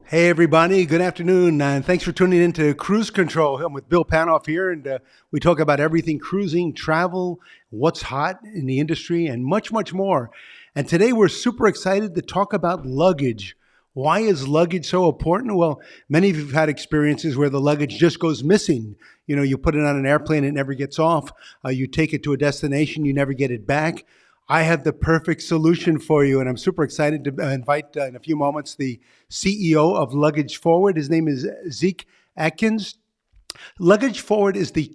Hey, everybody. Good afternoon. And thanks for tuning in to Cruise Control. I'm with Bill Panoff here, and we talk about everything cruising, travel, what's hot in the industry, and much, much more. And today we're super excited to talk about luggage. Why is luggage so important? Well, many of you have had experiences where the luggage just goes missing. You know, you put it on an airplane, it never gets off. You take it to a destination, you never get it back. I have the perfect solution for you, and I'm super excited to invite in a few moments the CEO of Luggage Forward. His name is Zeke Atkins. Luggage Forward is the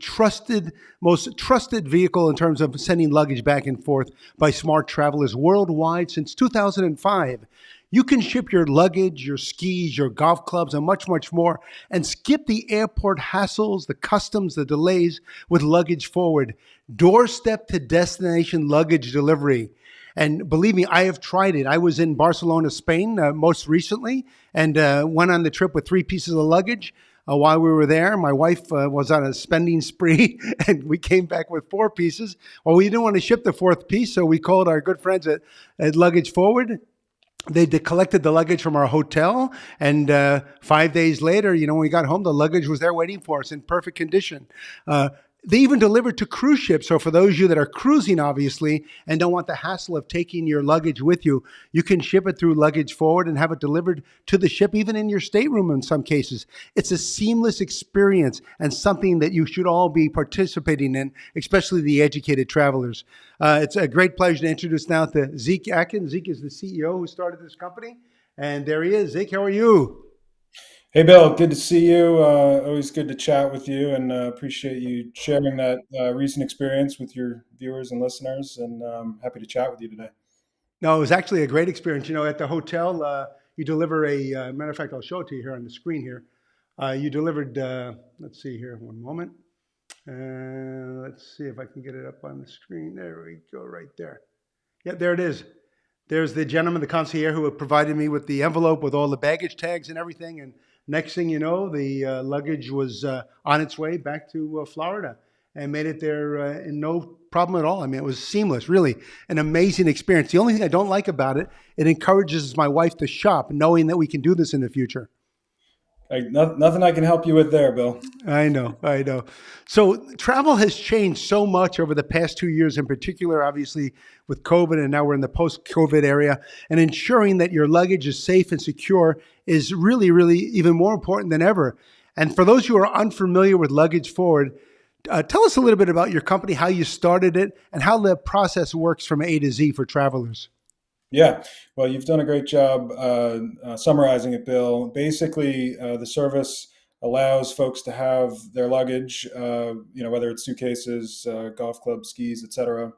most trusted vehicle in terms of sending luggage back and forth by smart travelers worldwide since 2005. You can ship your luggage, your skis, your golf clubs, and much, much more, and skip the airport hassles, the customs, the delays with Luggage Forward. Doorstep to destination luggage delivery. And believe me, I have tried it. I was in Barcelona, Spain, most recently, and went on the trip with 3 pieces of luggage. While we were there, my wife was on a spending spree, and we came back with 4 pieces. Well, we didn't want to ship the fourth piece, so we called our good friends at Luggage Forward. They collected the luggage from our hotel, and 5 days later, when we got home, the luggage was there waiting for us in perfect condition. They even delivered to cruise ships. So for those of you that are cruising, obviously, and don't want the hassle of taking your luggage with you, you can ship it through Luggage Forward and have it delivered to the ship, even in your stateroom in some cases. It's a seamless experience and something that you should all be participating in, especially the educated travelers. It's a great pleasure to introduce now to Zeke Atkins. Zeke is the CEO who started this company. And there he is. Zeke, how are you? Hey, Bill, good to see you. Always good to chat with you, and appreciate you sharing that recent experience with your viewers and listeners. And happy to chat with you today. No, it was actually a great experience. At the hotel, you deliver matter of fact, I'll show it to you here on the screen here. You delivered, let's see here, one moment. Let's see if I can get it up on the screen. There we go, right there. Yeah, there it is. There's the gentleman, the concierge, who had provided me with the envelope with all the baggage tags and everything. And next thing you know, the luggage was on its way back to Florida and made it there in no problem at all. I mean, it was seamless, really an amazing experience. The only thing I don't like about it, it encourages my wife to shop, knowing that we can do this in the future. Nothing I can help you with there, Bill. I know, I know. So travel has changed so much over the past 2 years, in particular, obviously with COVID, and now we're in the post-COVID area. And ensuring that your luggage is safe and secure is really, really even more important than ever. And for those who are unfamiliar with Luggage Forward, tell us a little bit about your company, how you started it, and how the process works from A to Z for travelers. Yeah, well, you've done a great job summarizing it, Bill. Basically, the service allows folks to have their luggage, whether it's suitcases, golf clubs, skis, etc.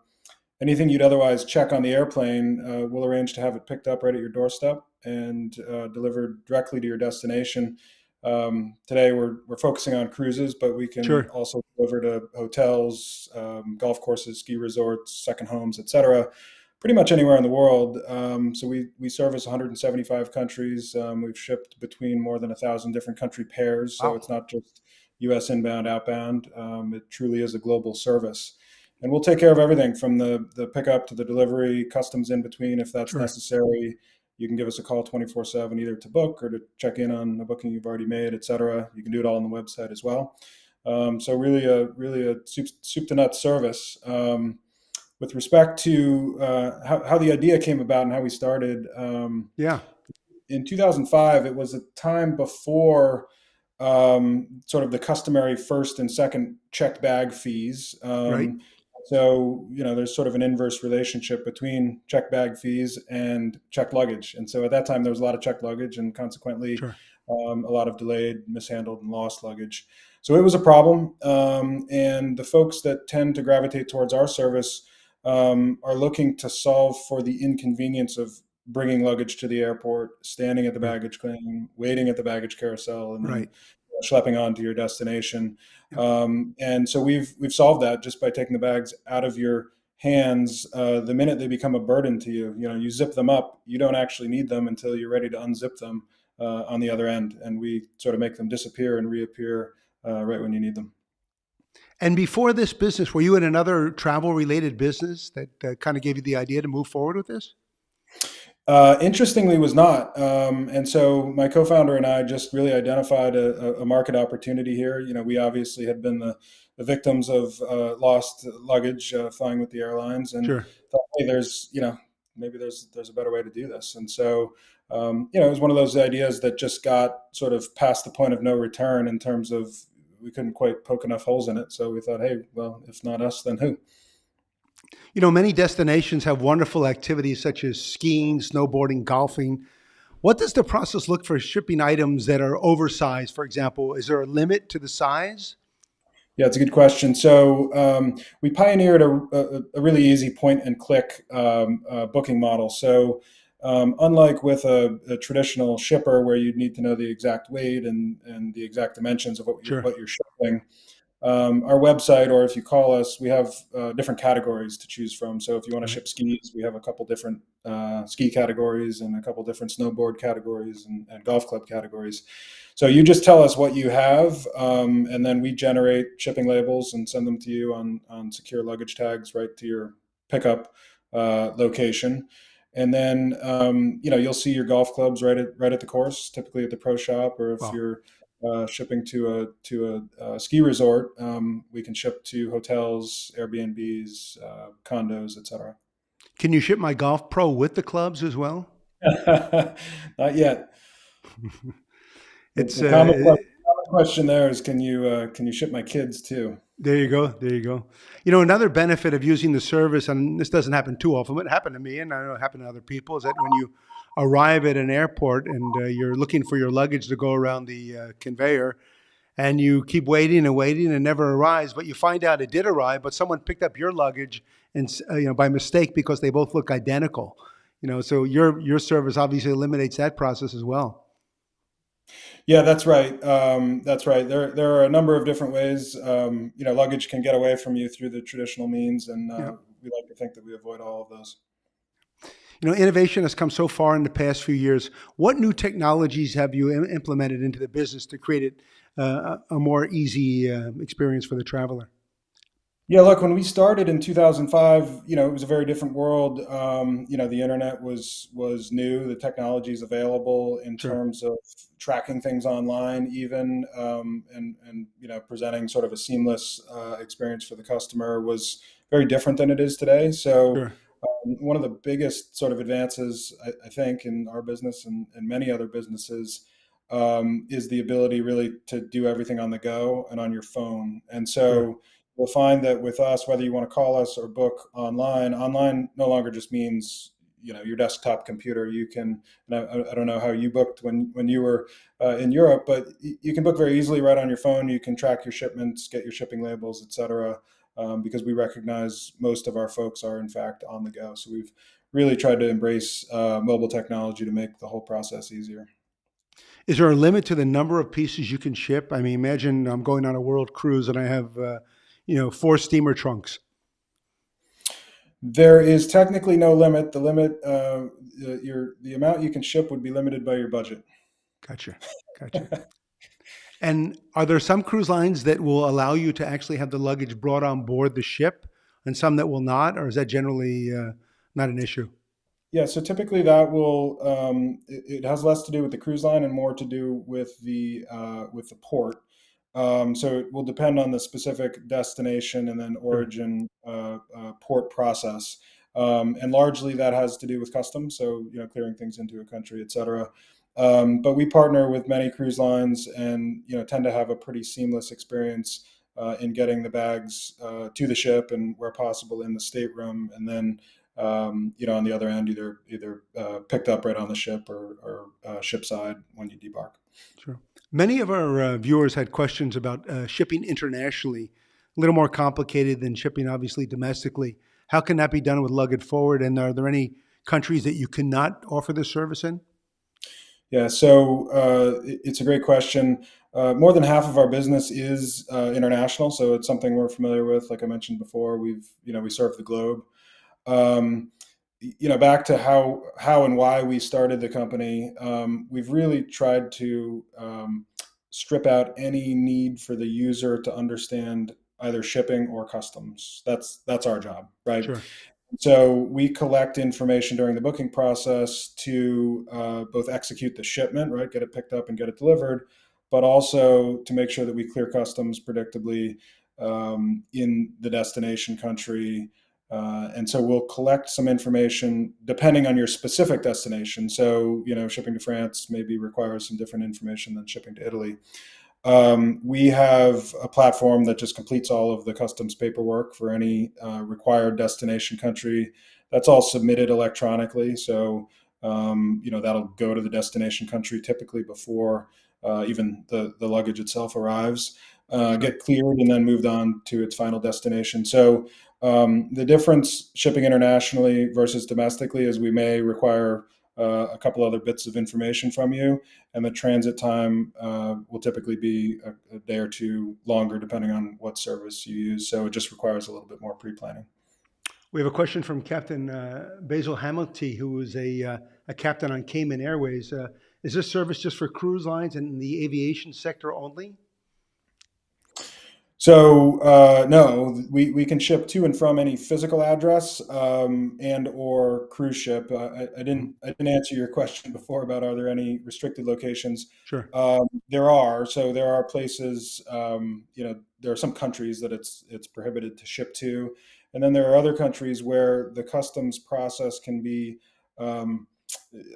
Anything you'd otherwise check on the airplane, we'll arrange to have it picked up right at your doorstep and delivered directly to your destination. Today, we're focusing on cruises, but we can Sure. also deliver to hotels, golf courses, ski resorts, second homes, etc. Pretty much anywhere in the world. So we service 175 countries. We've shipped between more than 1,000 different country pairs. So it's Wow. not just U.S. inbound, outbound. It truly is a global service. And we'll take care of everything from the pickup to the delivery, customs in between if that's Sure. necessary. You can give us a call 24/7 either to book or to check in on a booking you've already made, et cetera. You can do it all on the website as well. So really a soup to nuts service. With respect to how the idea came about and how we started, Yeah. in 2005, it was a time before sort of the customary first and second checked bag fees. Right. So there's sort of an inverse relationship between checked bag fees and checked luggage. And so at that time, there was a lot of checked luggage and consequently Sure. a lot of delayed, mishandled, and lost luggage. So it was a problem. And the folks that tend to gravitate towards our service are looking to solve for the inconvenience of bringing luggage to the airport, standing at the Sure. baggage claim, waiting at the baggage carousel, and then Right. schlepping on to your destination. Yep. And so we've solved that just by taking the bags out of your hands. The minute they become a burden to you, you zip them up. You don't actually need them until you're ready to unzip them on the other end, and we sort of make them disappear and reappear right when you need them. And before this business, were you in another travel related business that kind of gave you the idea to move forward with this? Interestingly, was not. And so my co-founder and I just really identified a market opportunity here. We obviously had been the victims of lost luggage flying with the airlines, and Sure. thought, hey, maybe there's a better way to do this. And so, it was one of those ideas that just got sort of past the point of no return in terms of we couldn't quite poke enough holes in it. So we thought, hey, well, if not us, then who? Many destinations have wonderful activities such as skiing, snowboarding, golfing. What does the process look for shipping items that are oversized, for example? Is there a limit to the size? Yeah, it's a good question. So we pioneered a really easy point and click booking model. So unlike with a traditional shipper where you'd need to know the exact weight and the exact dimensions of Sure. what you're shipping, our website, or if you call us, we have different categories to choose from. So if you want to Right. ship skis, we have a couple different ski categories and a couple different snowboard categories and golf club categories. So you just tell us what you have, and then we generate shipping labels and send them to you on secure luggage tags right to your pickup location. And then you'll see your golf clubs right at the course, typically at the pro shop, or if Wow. you're shipping to a ski resort, we can ship to hotels, Airbnbs, condos, etc. Can you ship my Golf Pro with the clubs as well? Not yet. The, It's the common question there is, can you ship my kids too? There you go. There you go. Another benefit of using the service, and this doesn't happen too often, but it happened to me, and I know it happened to other people, is that when you arrive at an airport and you're looking for your luggage to go around the conveyor, and you keep waiting and waiting and it never arrives, but you find out it did arrive, but someone picked up your luggage and by mistake because they both look identical. So your service obviously eliminates that process as well. Yeah, that's right. That's right. There are a number of different ways. Luggage can get away from you through the traditional means, and Yeah. we like to think that we avoid all of those. Innovation has come so far in the past few years. What new technologies have you implemented into the business to create it a more easy experience for the traveler? Yeah, look, when we started in 2005, it was a very different world. The internet was new, the technology is available in Sure, terms of tracking things online, even and presenting sort of a seamless experience for the customer was very different than it is today. So, sure, one of the biggest sort of advances, I think, in our business and many other businesses is the ability really to do everything on the go and on your phone. And sure, so you'll find that with us, whether you want to call us or book online no longer just means your desktop computer. You can, and I don't know how you booked when you were in Europe, but you can book very easily right on your phone. You can track your shipments, get your shipping labels, etc. Because we recognize most of our folks are in fact on the go. So we've really tried to embrace mobile technology to make the whole process easier. Is there a limit to the number of pieces you can ship? I mean, imagine I'm going on a world cruise and I have, four steamer trunks. There is technically no limit. The amount you can ship would be limited by your budget. Gotcha, gotcha. And are there some cruise lines that will allow you to actually have the luggage brought on board the ship, and some that will not, or is that generally not an issue? Yeah, so typically that will it has less to do with the cruise line and more to do with the port. So it will depend on the specific destination and then Sure, origin port process, and largely that has to do with customs. So clearing things into a country, et cetera. But we partner with many cruise lines and tend to have a pretty seamless experience in getting the bags to the ship and where possible in the stateroom, and then on the other end, either picked up right on the ship or ship side when you debark. sure. Many of our viewers had questions about shipping internationally, a little more complicated than shipping, obviously, domestically. How can that be done with Luggage Forward? And are there any countries that you cannot offer this service in? Yeah, so it's a great question. More than half of our business is international, so it's something we're familiar with. Like I mentioned before, we serve the globe. Um, Back to how and why we started the company, we've really tried to strip out any need for the user to understand either shipping or customs. That's our job, right? Sure. So we collect information during the booking process to both execute the shipment, right, get it picked up and get it delivered, but also to make sure that we clear customs predictably in the destination country. And so we'll collect some information depending on your specific destination. So, shipping to France maybe requires some different information than shipping to Italy. We have a platform that just completes all of the customs paperwork for any required destination country. That's all submitted electronically. So, that'll go to the destination country typically before even the luggage itself arrives, Sure. get cleared, and then moved on to its final destination. So, the difference shipping internationally versus domestically is we may require a couple other bits of information from you, and the transit time will typically be a day or two longer depending on what service you use. So it just requires a little bit more pre-planning. We have a question from Captain Basil Hamilton, who is a captain on Cayman Airways. Is this service just for cruise lines and the aviation sector only? So no, we can ship to and from any physical address and or cruise ship. I Mhm. didn't answer your question before about are there any restricted locations. Sure, There are. So there are places. There are some countries that it's prohibited to ship to, and then there are other countries where the customs process can be um,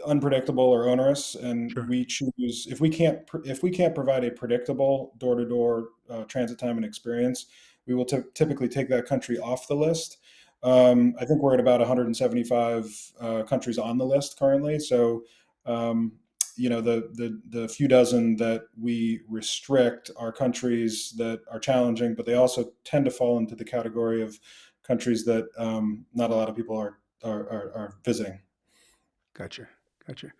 unpredictable or onerous, and sure. we choose if we can't provide a predictable door-to-door transit time and experience, we will typically take that country off the list. I think we're at about 175 countries on the list currently. So, um, the few dozen that we restrict are countries that are challenging, but they also tend to fall into the category of countries that not a lot of people are visiting. Gotcha, gotcha.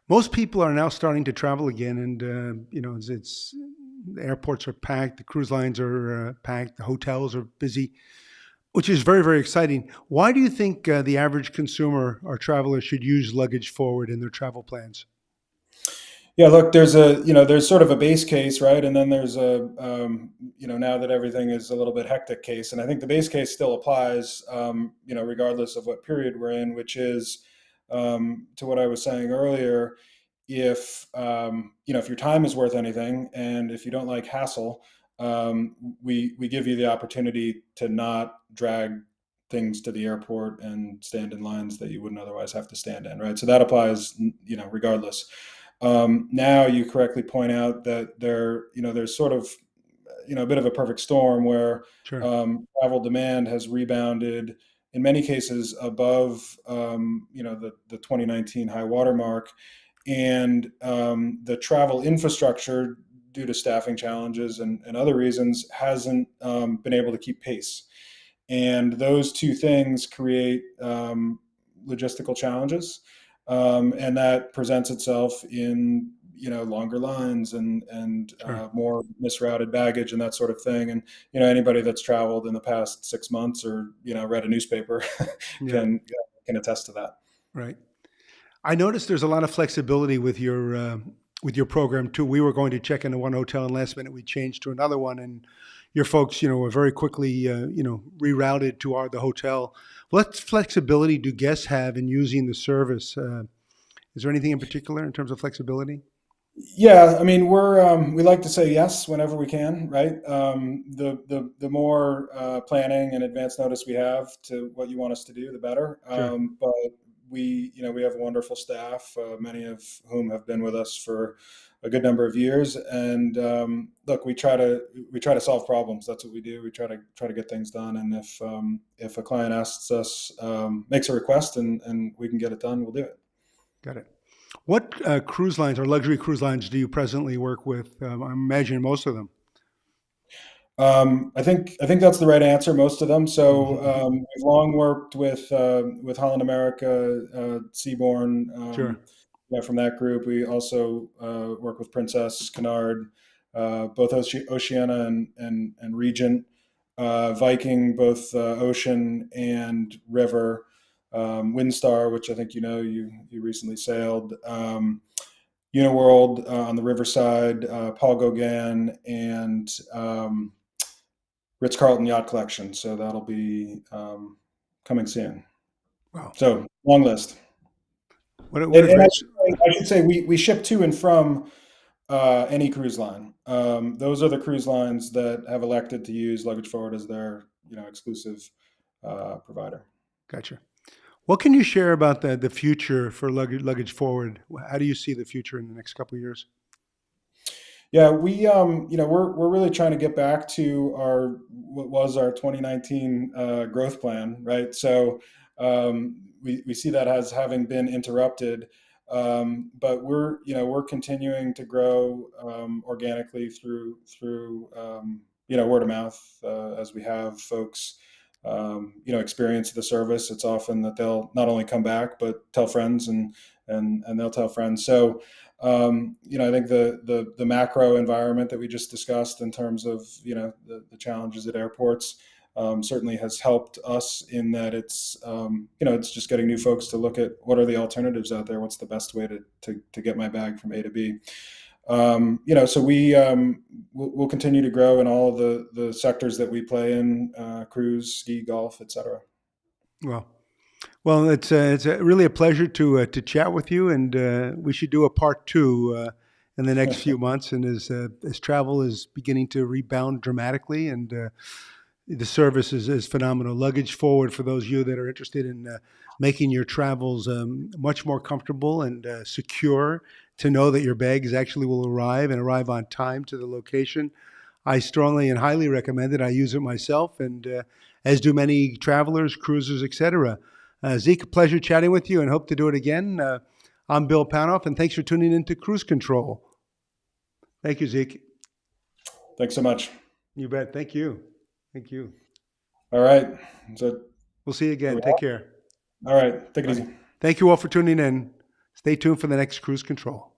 Most people are now starting to travel again, and the airports are packed, the cruise lines are packed, the hotels are busy, which is very, very exciting. Why do you think the average consumer or traveler should use luggage forward in their travel plans? Yeah, look, there's sort of a base case, right? And then there's now that everything is a little bit hectic case. And I think the base case still applies, regardless of what period we're in, which is to what I was saying earlier. If your time is worth anything and if you don't like hassle, we give you the opportunity to not drag things to the airport and stand in lines that you wouldn't otherwise have to stand in, right? So that applies, regardless. Now you correctly point out that there's sort of, a bit of a perfect storm where Sure, travel demand has rebounded in many cases above, the 2019 high water mark, and the travel infrastructure, due to staffing challenges and other reasons, hasn't been able to keep pace. And those two things create logistical challenges, and that presents itself in longer lines and sure. more misrouted baggage and that sort of thing. And anybody that's traveled in the past 6 months or read a newspaper Yeah, can attest to that. right. I noticed there's a lot of flexibility with your program too. We were going to check into one hotel, and last minute we changed to another one, and your folks, were very quickly, rerouted to the hotel. What flexibility do guests have in using the service? Is there anything in particular in terms of flexibility? Yeah, I mean, we like to say yes whenever we can, right? The more planning and advance notice we have to what you want us to do, the better. Sure. But we have a wonderful staff, many of whom have been with us for a good number of years. And look, we try to solve problems. That's what we do. We try to get things done. And if a client asks us, makes a request, and we can get it done, we'll do it. Got it. What cruise lines or luxury cruise lines do you presently work with? I imagine most of them. I think that's the right answer. Most of them. So Mhm. we've long worked with Holland America, Seabourn. Sure. From that group, we also work with Princess, Cunard, both Oceania and Regent, Viking, both ocean and river, Windstar, which I think you recently sailed. Uniworld on the riverside, Paul Gauguin, and Ritz Carlton Yacht Collection. So that'll be coming soon. Wow. So long list. What And, a and great. I should say we ship to and from any cruise line. Those are the cruise lines that have elected to use Luggage Forward as their exclusive provider. Gotcha. What can you share about the future for luggage forward? How do you see the future in the next couple of years? Yeah, we're really trying to get back to our what was our 2019 growth plan, right? So we see that as having been interrupted, but we're continuing to grow organically through word of mouth as we have folks experience the service. It's often that they'll not only come back but tell friends and they'll tell friends. So I think the macro environment that we just discussed in terms of the challenges at airports certainly has helped us in that it's just getting new folks to look at what are the alternatives out there, what's the best way to get my bag from A to B. So we'll continue to grow in all of the sectors that we play in: cruise, ski, golf, etc. Well, well, it's really a pleasure to chat with you, and we should do a part two in the next few months. And as travel is beginning to rebound dramatically, and the service is phenomenal. Luggage Forward, for those of you that are interested in making your travels much more comfortable and secure, to know that your bags actually will arrive and arrive on time to the location. I strongly and highly recommend it. I use it myself, and as do many travelers, cruisers, etc. Zeke, pleasure chatting with you, and hope to do it again. I'm Bill Panoff, and thanks for tuning into Cruise Control. Thank you, Zeke. Thanks so much. You bet. Thank you. Thank you. All right. So, We'll see you are again. we Take off? care. All right. Take it Bye. easy. Thank you all for tuning in. Stay tuned for the next Cruise Control.